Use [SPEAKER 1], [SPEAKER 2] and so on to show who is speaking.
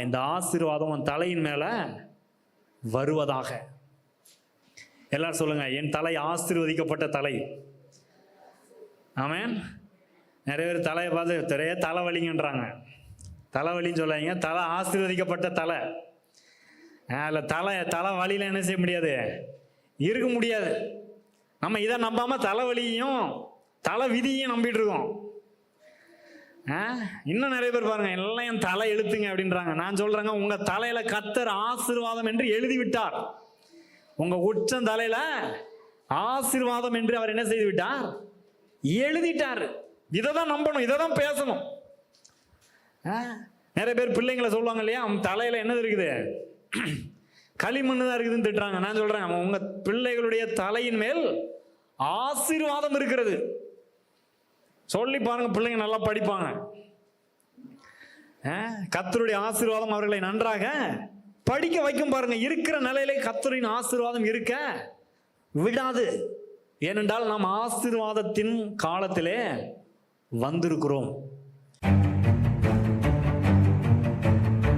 [SPEAKER 1] இந்த ஆசீர்வாதம் உன் தலையின் மேல வருவதாக. எல்லாரும் சொல்லுங்க, என் தலை ஆசீர்வதிக்கப்பட்ட தலை. ஆமென். நிறைய பேர் தலையை பார்த்து நிறைய தலைவலிங்கன்றாங்க. தலைவலின்னு சொல்லாதீங்க, தலை ஆசீர்வதிக்கப்பட்ட தலை. அதில் தலை வலியில் என்ன செய்ய முடியாது, இருக்க முடியாது. நம்ம இதை நம்பாம தலைவலியும் தலை விதியும் நம்பிட்டு இருக்கோம். இன்னும் நிறைய பேர் பாருங்க, எல்லாம் என் தலை எழுத்துங்க அப்படின்றாங்க. நான் சொல்றேங்க, உங்க தலையில கர்த்தர் ஆசீர்வாதம் என்று எழுதி விட்டார். உங்க உச்சம் தலையில ஆசீர்வாதம் என்று அவர் என்ன செய்து விட்டார், எழுதிட்டார். இதை தான் நம்பணும், இதை தான் பேசணும். நிறைய பேர் பிள்ளைங்களை சொல்லுவாங்க இல்லையா, அவன் தலையில என்னது இருக்குது, களிமண்ணு தான் இருக்குதுன்னு திட்டுறாங்க. நான் சொல்றேன், உங்க பிள்ளைகளுடைய தலையின் மேல் ஆசீர்வாதம் இருக்கிறது. சொல்லி பாருங்க, பிள்ளைங்க நல்லா படிப்பாங்க. கர்த்தருடைய ஆசீர்வாதம் அவர்களை நன்றாக படிக்க வைக்கும். பாருங்க, இருக்கிற நிலையிலே கர்த்தரின் ஆசீர்வாதம் இருக்க விடாது. ஏனென்றால் நாம் ஆசீர்வாதத்தின் காலத்திலே வந்திருக்கிறோம்.